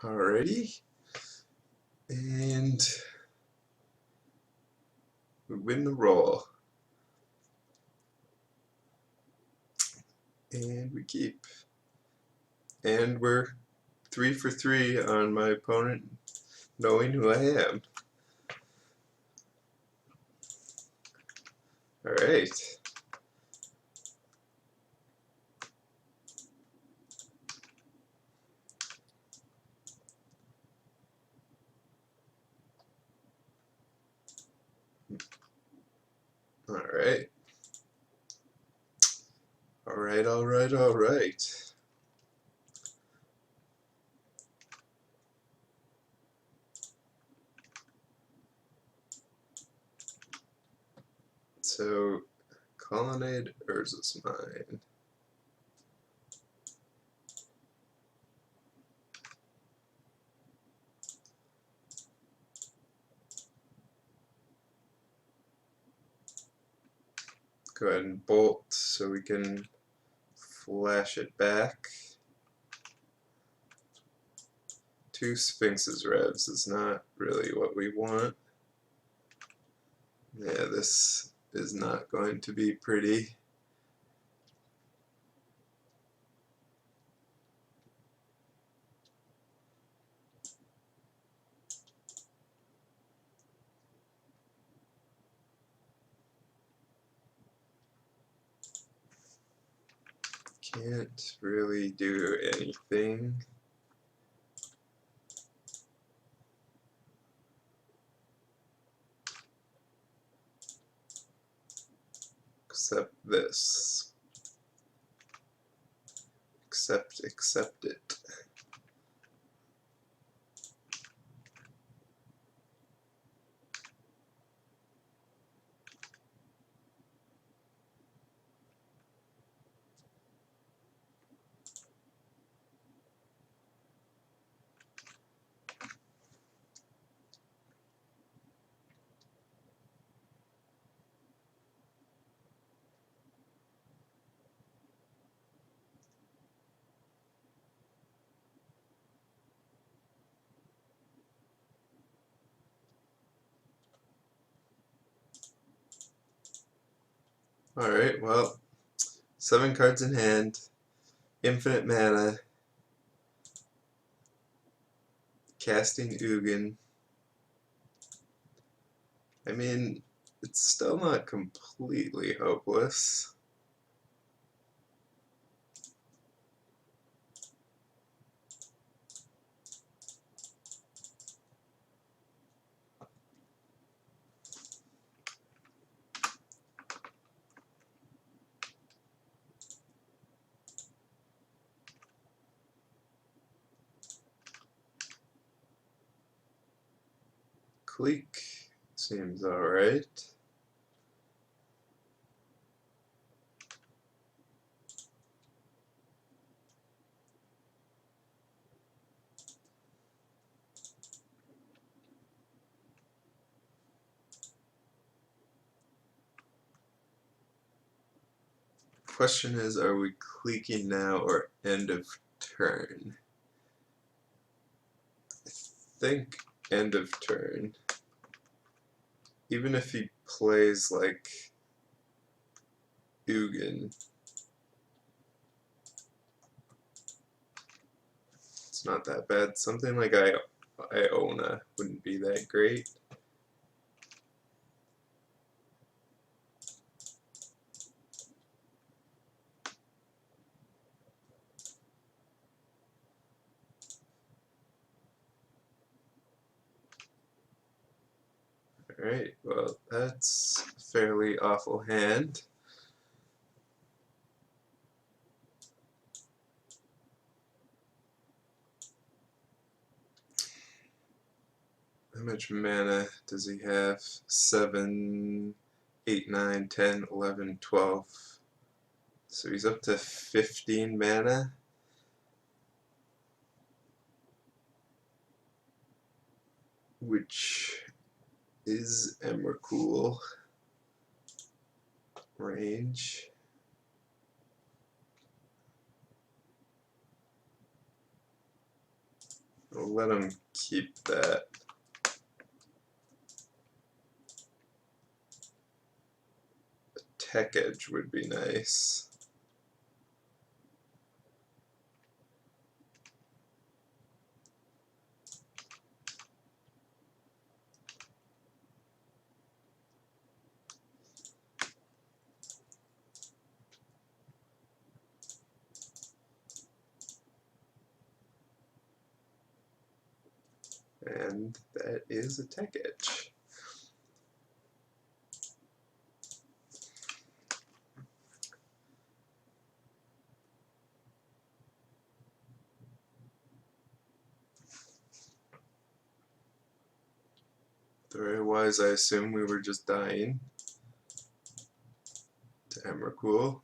Alrighty, and we win the roll. And we keep. And we're 3 for 3 on my opponent knowing who I am. Alright. Alright. Alright. So, Colonnade Urza's mine. Go ahead and bolt so we can flash it back. 2 Sphinx's Revs is not really what we want. Yeah, this is not going to be pretty. Can't really do anything. Except this. Accept it. Alright, well, 7 cards in hand, infinite mana, casting Ugin. I mean, it's still not completely hopeless. Clique seems alright. Question is, are we cliquing now or end of turn? I think end of turn. Even if he plays like Ugin, it's not that bad. Something like Iona wouldn't be that great. Alright, well, that's a fairly awful hand. How much mana does he have? 7, 8, 9, 10, 11, 12. So he's up to 15 mana. Which is Emrakul range. We'll let him keep that. A tech edge would be nice. And that is a tech edge. Otherwise, I assume we were just dying to Emrakul.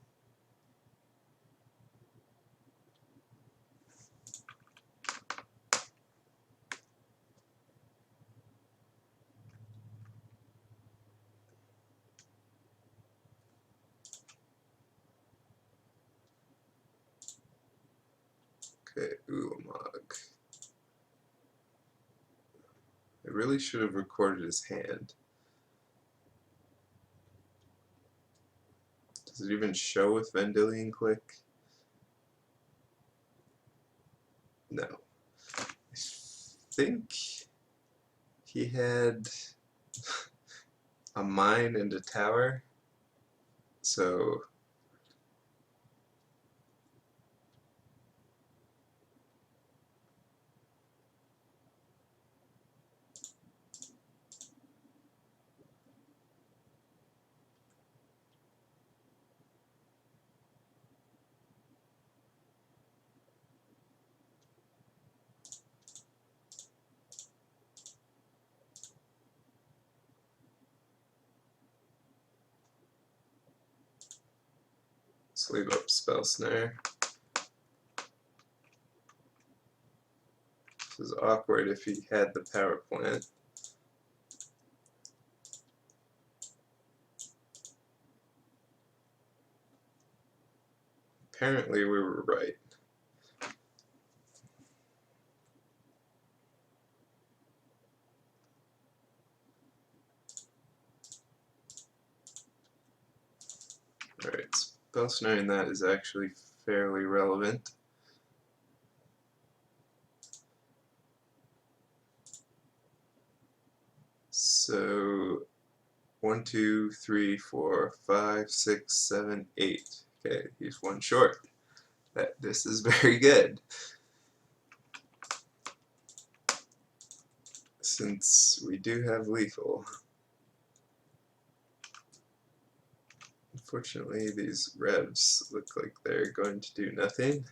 Okay, Ulamog. I really should have recorded his hand. Does it even show with Vendilion Click? No. I think he had a mine and a tower, so let's leave up Spell Snare. This is awkward if he had the power plant. Apparently we were right. Alright, Spell Snaring that is actually fairly relevant. So 1, 2, 3, 4, 5, 6, 7, 8. Okay, he's one short. This is very good. Since we do have lethal. Unfortunately, these revs look like they're going to do nothing.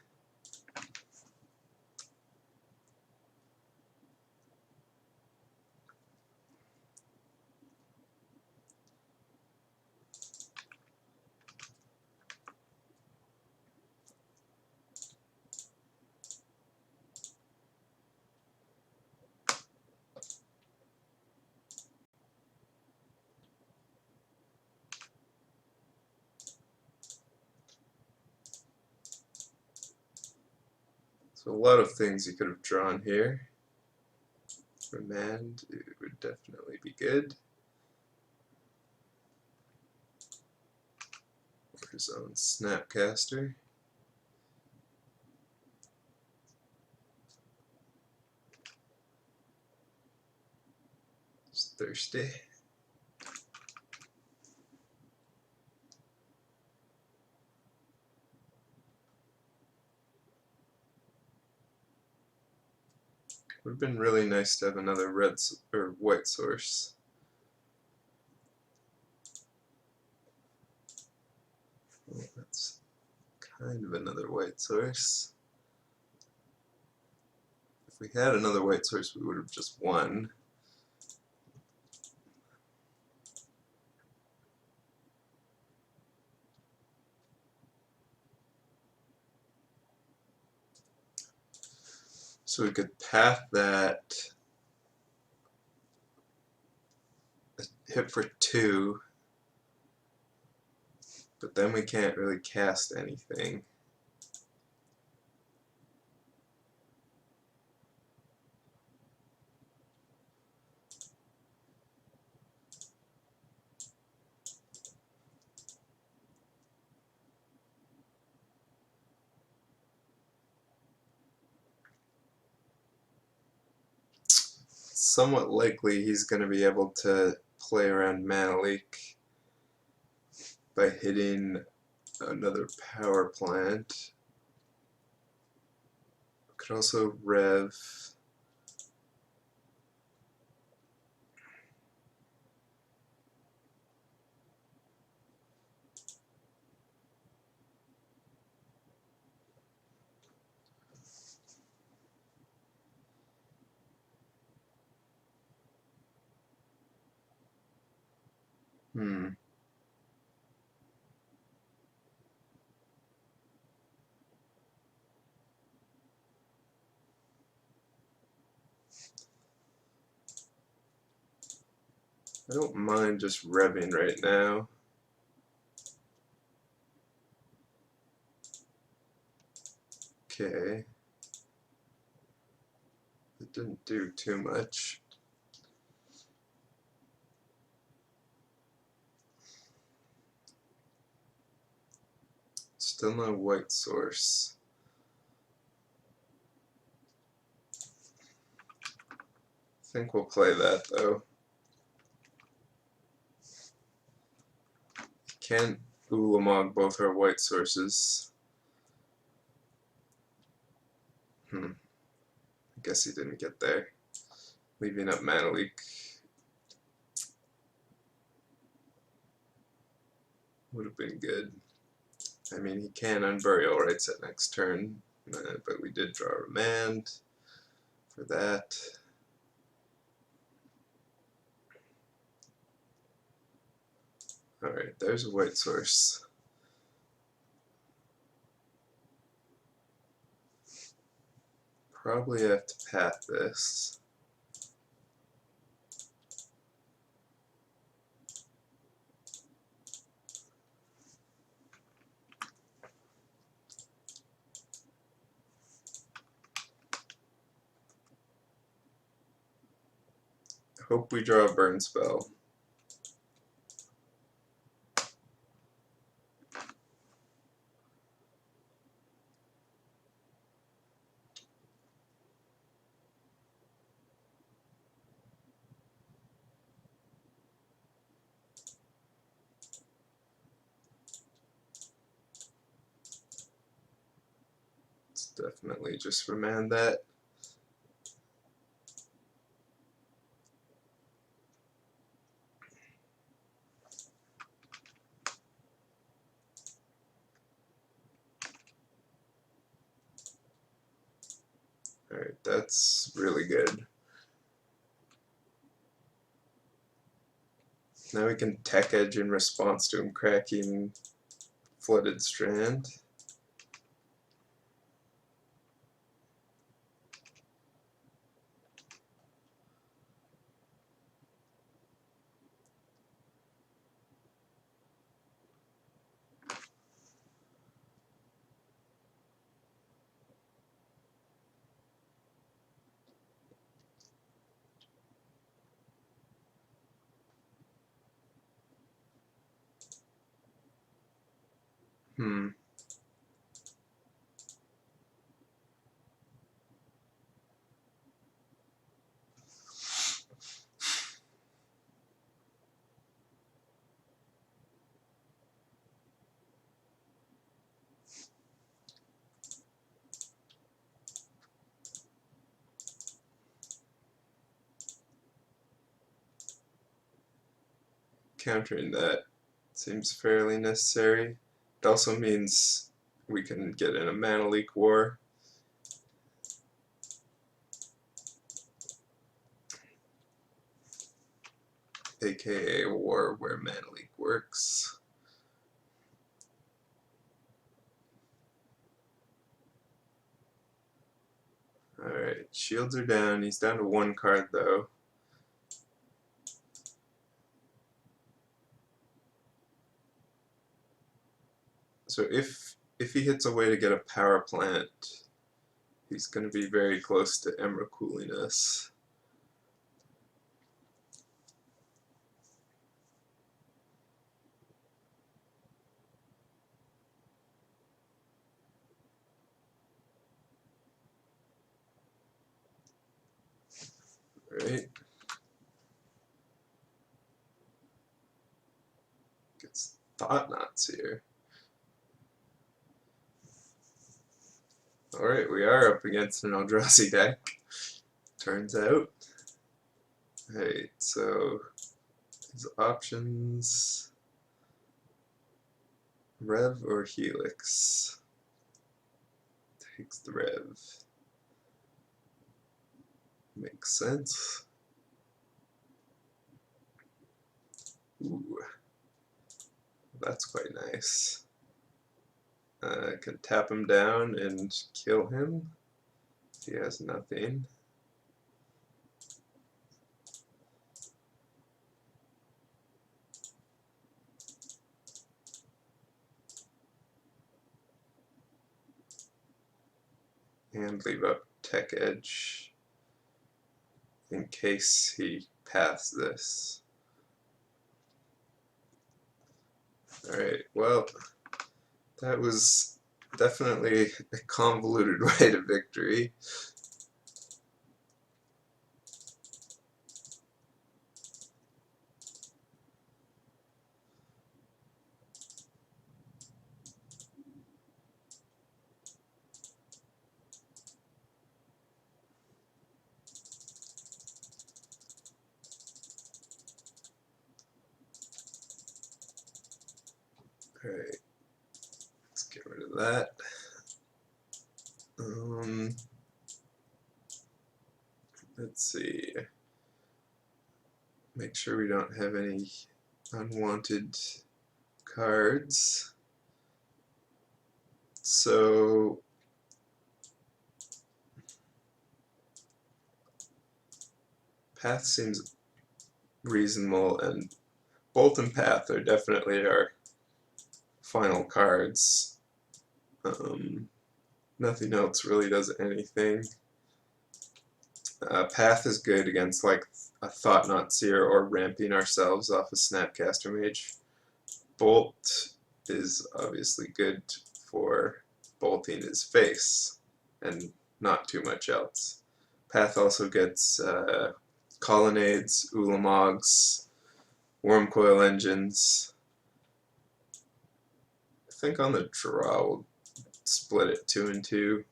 So a lot of things you could have drawn here. Remand, it would definitely be good. Or his own Snapcaster. Just thirsty. Would have been really nice to have another or white source. Well, that's kind of another white source. If we had another white source, we would have just won. So we could path that, hit for 2, but then we can't really cast anything. somewhat likely he's going to be able to play around Mana Leak by hitting another power plant. Could also rev. I don't mind just revving right now. Okay. It didn't do too much. Still no white source. I think we'll play that though. Can't Ulamog both our white sources. I guess he didn't get there. Leaving up Mana Leak would have been good. I mean, he can Unburial Rights at next turn, but we did draw a Remand for that. Alright, there's a white source. Probably have to path this. Hope we draw a burn spell. Let's definitely just remand that. Alright, that's really good. Now we can Tech Edge in response to him cracking Flooded Strand. Countering that seems fairly necessary. It also means we can get in a Mana Leak war. AKA a war where Mana Leak works. Alright, shields are down. He's down to one card though. So if he hits a way to get a power plant, he's going to be very close to Emrakuling us. Right. Thought-Knots here. Alright, we are up against an Eldrazi deck, turns out. Alright, so his options, Rev or Helix? Takes the Rev. Makes sense. Ooh, that's quite nice. Can tap him down and kill him. He has nothing. And leave up Tech Edge in case he paths this. Alright, well, that was definitely a convoluted way to victory. Alright, let's get rid of that. Let's see. Make sure we don't have any unwanted cards. So Path seems reasonable, and Bolt and Path are definitely our final cards. Nothing else really does anything. Path is good against like a Thought-Knot Seer or ramping ourselves off a Snapcaster Mage. Bolt is obviously good for bolting his face and not too much else. Path also gets Colonnades, Ulamogs, Wormcoil Engines. I think on the draw we'll split it 2 and 2.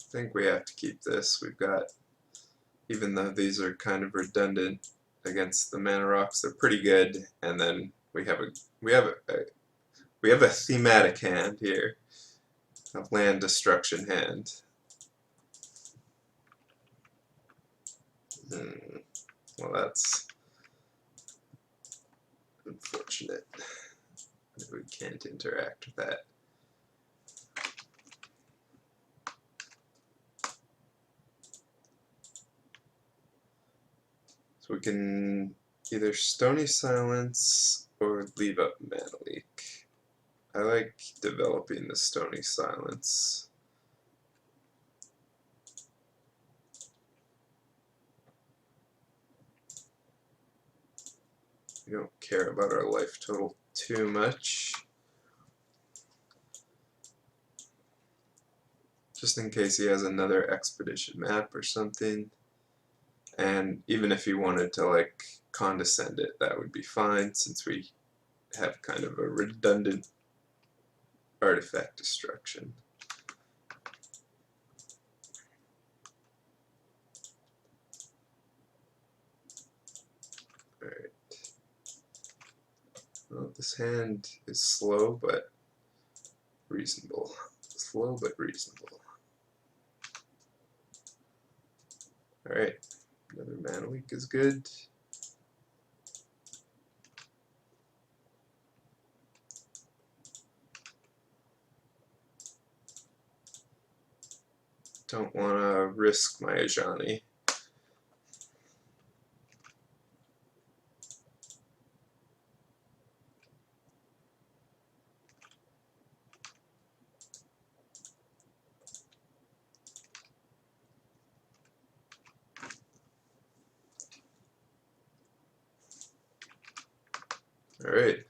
I think we have to keep this. We've got, even though these are kind of redundant against the mana rocks, they're pretty good. And then we have a thematic hand here, a land destruction hand. Well, that's unfortunate. We can't interact with that. So we can either Stony Silence or leave up Mana Leak. I like developing the Stony Silence. We don't care about our life total too much. Just in case he has another expedition map or something. And even if he wanted to like condescend it, that would be fine, since we have kind of a redundant artifact destruction. Alright. Well, this hand is slow but reasonable. Slow but reasonable. Alright. Another Mana Leak is good. Don't want to risk my Ajani. Alright,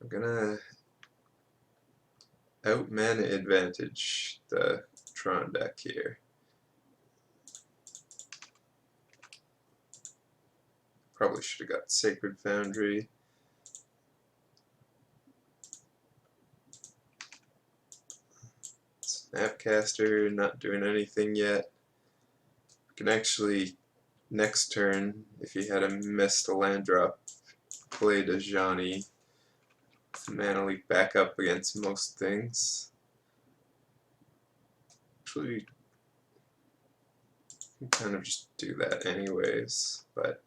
I'm gonna out-mana advantage the Tron deck here. Probably should have got Sacred Foundry. Snapcaster, not doing anything yet. Can actually, next turn, if he had missed a land drop, play to Johnny. Mana Leak back up against most things. Actually, you can kind of just do that anyways, but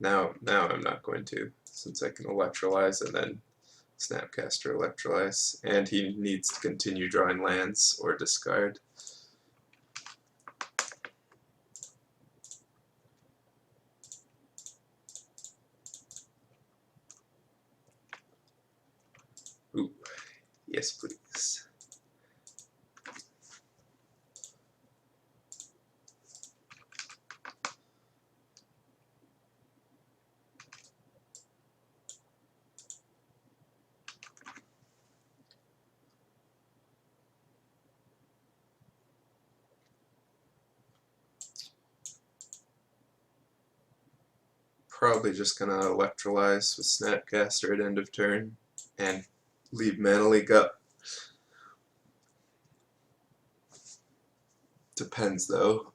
now I'm not going to, since I can Electrolyze and then Snapcaster Electrolyze, and he needs to continue drawing lands or discard. Ooh, yes please. Probably just gonna Electrolyze with Snapcaster at end of turn and leave Mana Leak up. Depends though.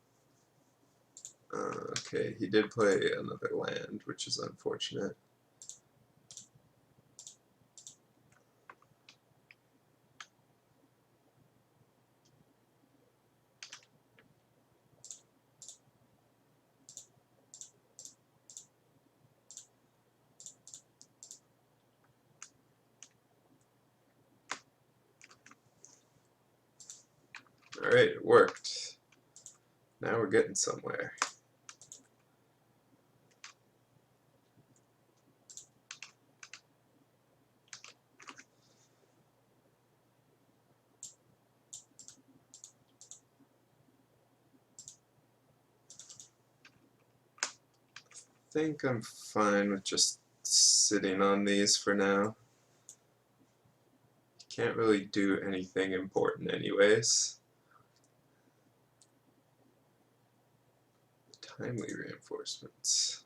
Okay, he did play another land, which is unfortunate. Alright, it worked. Now we're getting somewhere. I think I'm fine with just sitting on these for now. Can't really do anything important anyways. Timely reinforcements.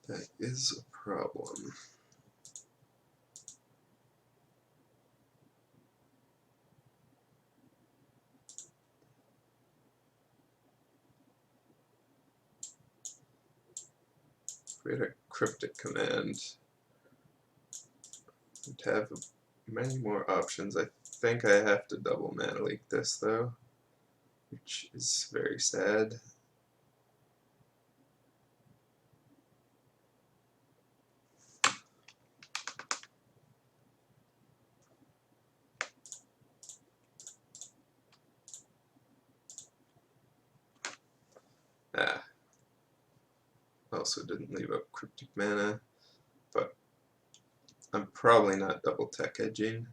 That is a problem. Create a cryptic command. To have many more options. I think I have to double Mana Leak this though, which is very sad. Also didn't leave up Cryptic Mana, but I'm probably not double tech edging,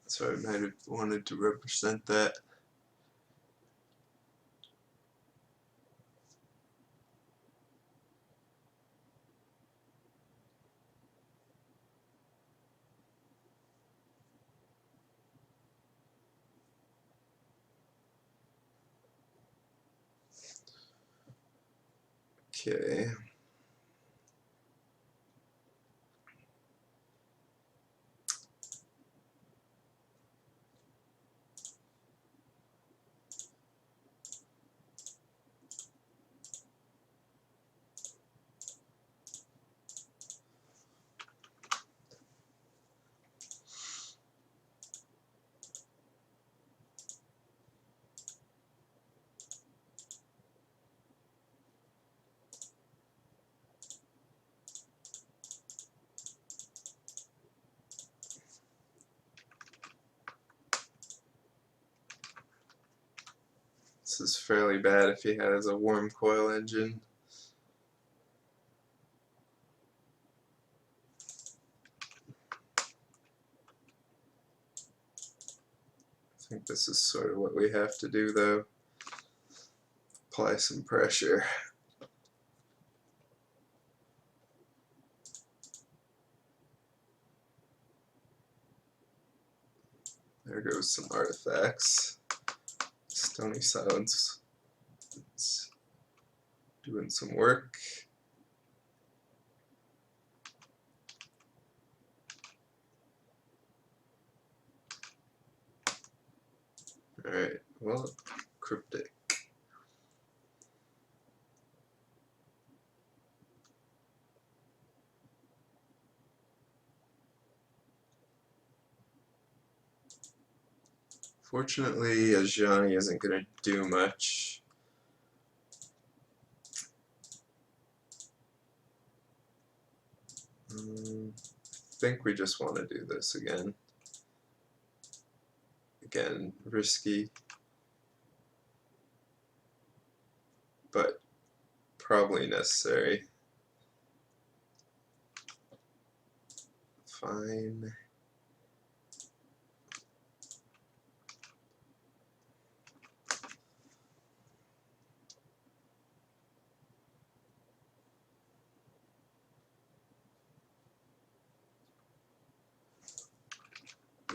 so I might have wanted to represent that. Okay. This is fairly bad if he has a warm coil engine. I think this is sort of what we have to do though. Apply some pressure. There goes some artifacts. Stony Silence. It's doing some work. Alright, well, cryptic. Fortunately, Ajani isn't going to do much. I think we just want to do this again. Again, risky, but probably necessary. Fine.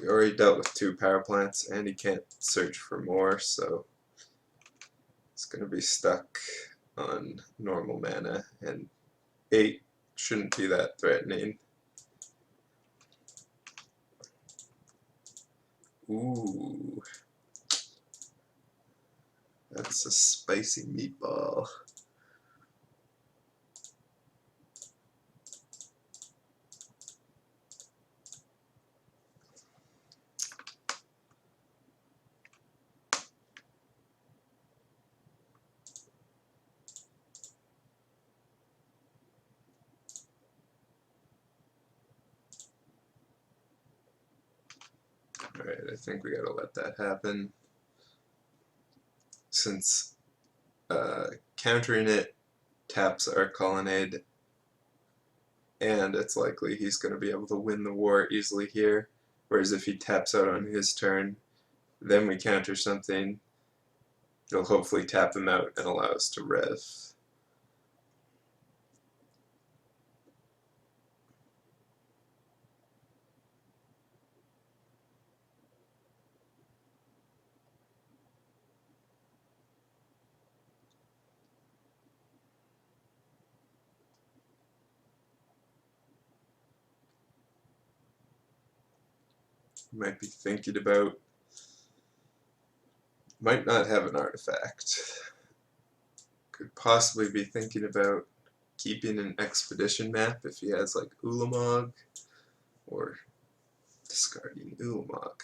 We already dealt with 2 power plants, and he can't search for more, so it's going to be stuck on normal mana, and 8 shouldn't be that threatening. Ooh, that's a spicy meatball. Alright, I think we gotta let that happen. Since countering it taps our colonnade, and it's likely he's going to be able to win the war easily here, whereas if he taps out on his turn, then we counter something, it'll hopefully tap him out and allow us to rev. Might be thinking about, might not have an artifact. Could possibly be thinking about keeping an expedition map if he has like Ulamog, or discarding Ulamog.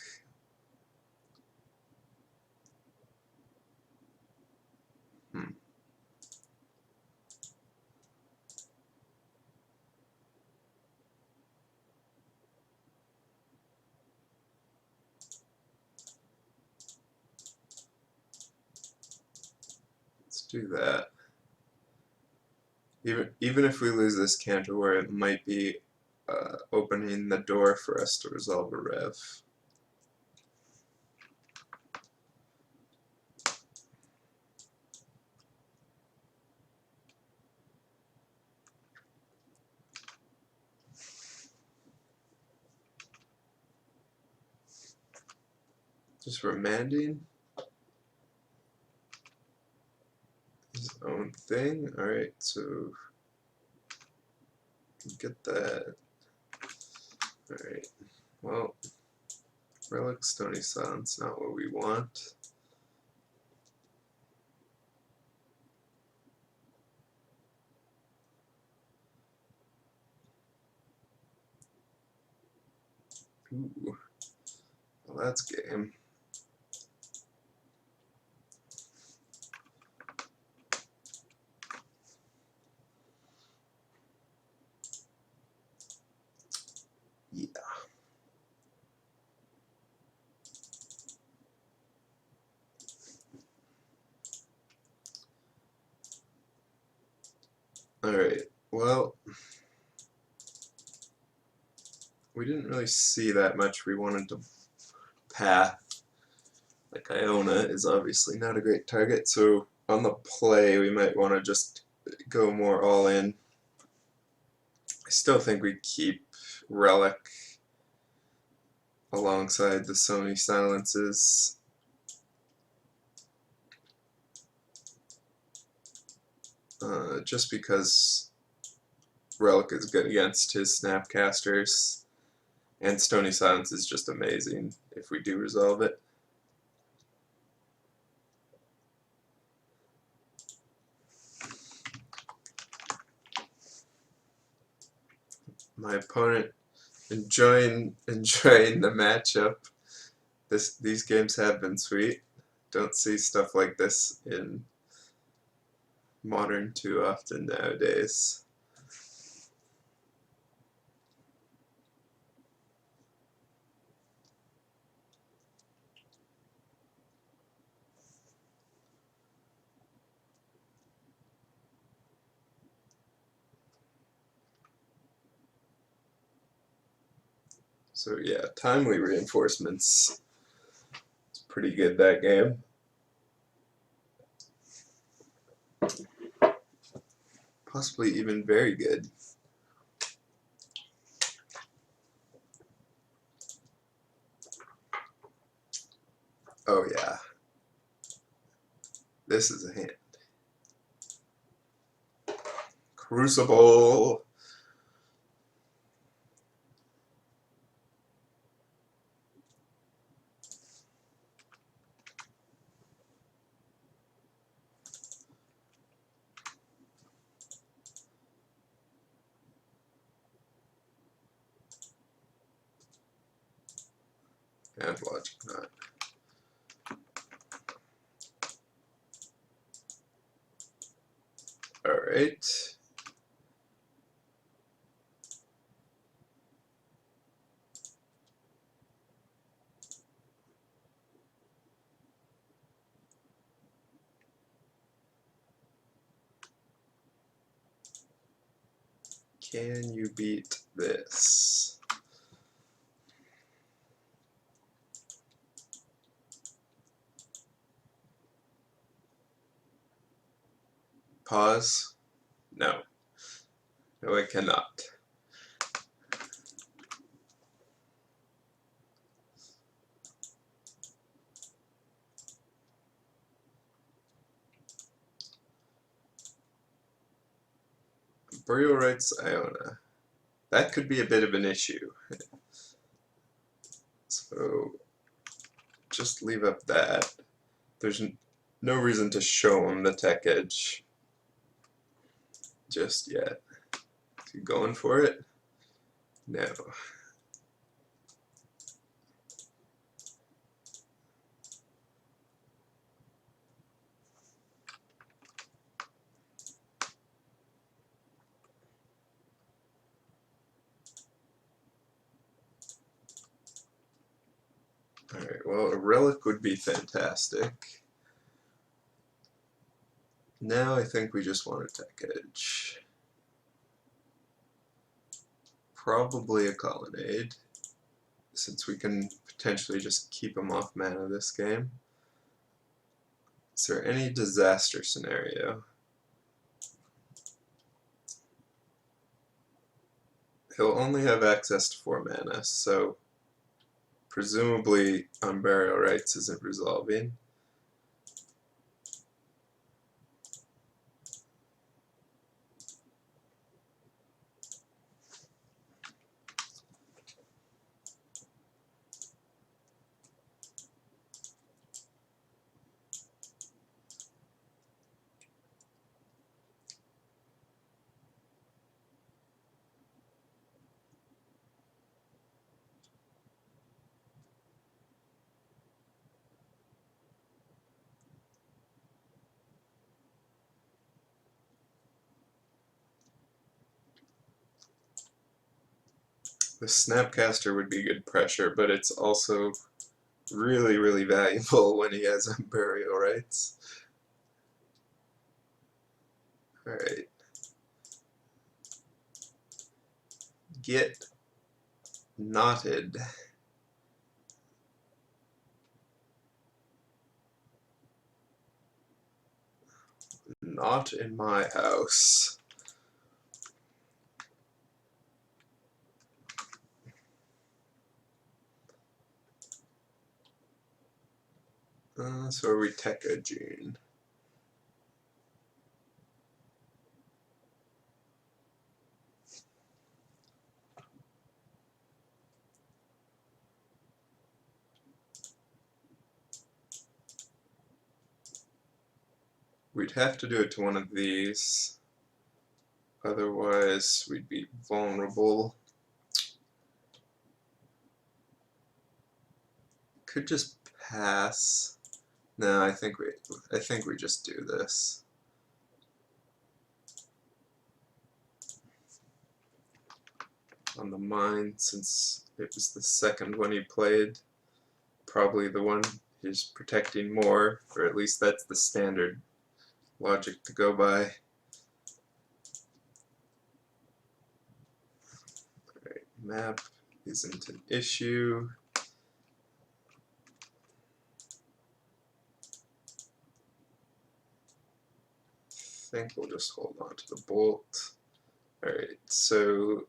Let's do that. Even if we lose this counter war, it might be opening the door for us to resolve a rev. Just remanding his own thing. Alright, so get that. Alright, well, Relic Stony Silence, not what we want. Ooh, well, that's game. Yeah. Alright, well, we didn't really see that much. We wanted to path. Like Iona is obviously not a great target, so on the play we might want to just go more all in. I still think we keep Relic alongside the Sony silences. Just because Relic is good against his Snapcasters, and Stony Silence is just amazing if we do resolve it. My opponent enjoying the matchup. These games have been sweet. Don't see stuff like this in Modern too often nowadays. So yeah, timely reinforcements. It's pretty good that game. Possibly even very good. Oh yeah. This is a hand. Crucible. And logic not. Alright. Can you beat this? Pause? No. No, I cannot. Burial Rites Iona. That could be a bit of an issue. So just leave up that. There's no reason to show him the tech edge just yet. Is he going for it? No. Alright, well, a relic would be fantastic. Now I think we just want a tech edge. Probably a colonnade, since we can potentially just keep him off mana this game. Is there any disaster scenario? He'll only have access to 4 mana, so presumably Burial Rites isn't resolving. The Snapcaster would be good pressure, but it's also really, really valuable when he has Burial Rites. Alright. Get knotted. Not in my house. So we take a June. We'd have to do it to one of these, otherwise we'd be vulnerable. Could just pass. No, I think we just do this. On the mine, since it was the second one he played, probably the one he's protecting more, or at least that's the standard logic to go by. Alright, map isn't an issue. I think we'll just hold on to the bolt. Alright, so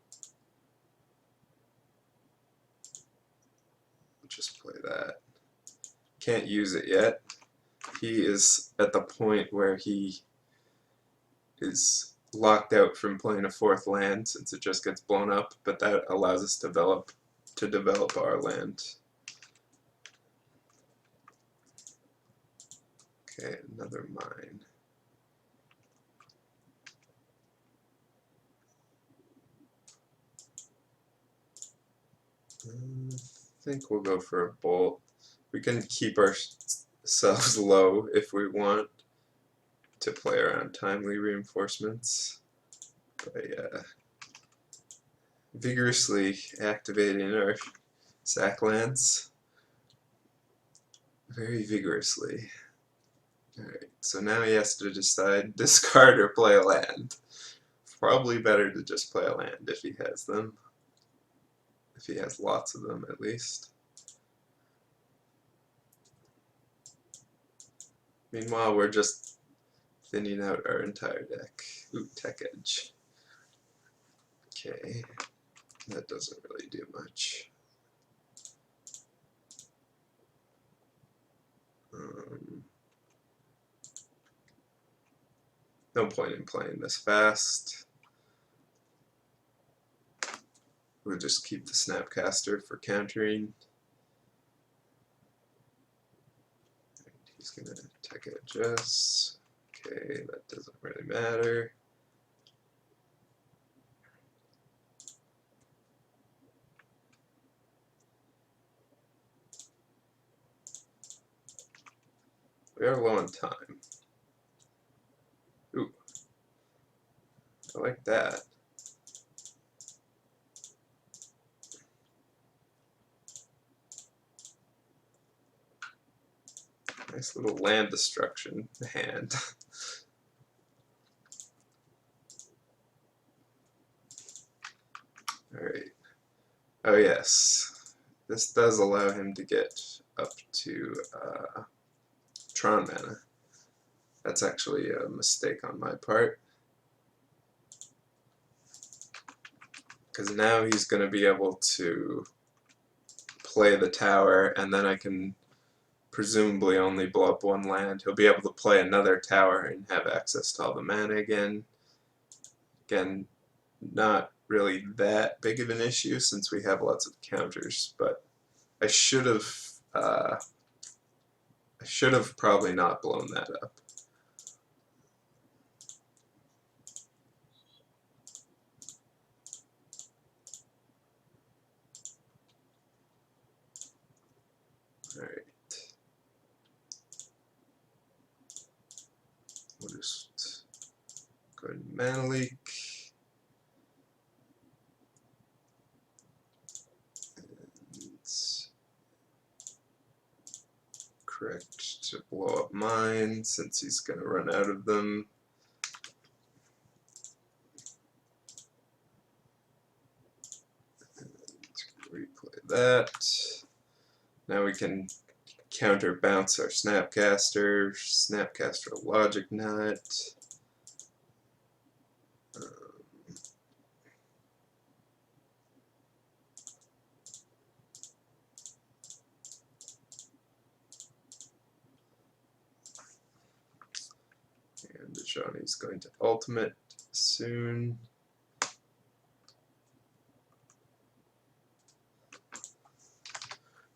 just play that. Can't use it yet. He is at the point where he is locked out from playing a fourth land since it just gets blown up, but that allows us to develop our land. Okay, another mine. I think we'll go for a bolt. We can keep ourselves low if we want to play around timely reinforcements. But yeah, vigorously activating our sack lands. Very vigorously. Alright, so now he has to decide discard or play a land. Probably better to just play a land if he has them. If he has lots of them, at least. Meanwhile, we're just thinning out our entire deck. Ooh, Tech Edge. Okay, that doesn't really do much. No point in playing this fast. We'll just keep the Snapcaster for countering. He's gonna Tech Edge us. Okay, that doesn't really matter. We are low on time. Ooh, I like that. Nice little land destruction hand. Alright. Oh yes. This does allow him to get up to Tron mana. That's actually a mistake on my part. Because now he's going to be able to play the tower, and then I can presumably only blow up one land. He'll be able to play another tower and have access to all the mana again. Again, not really that big of an issue since we have lots of counters, but I should have probably not blown that up. Alright. We'll just go ahead and mana leak. Correct to blow up mine since he's going to run out of them. that. Now we can counterbounce our Snapcaster, Snapcaster Logic Nut. And Johnny's going to ultimate soon.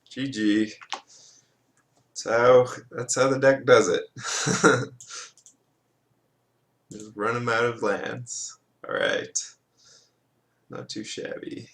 GG. That's how the deck does it. Just run him out of lands. Alright. Not too shabby.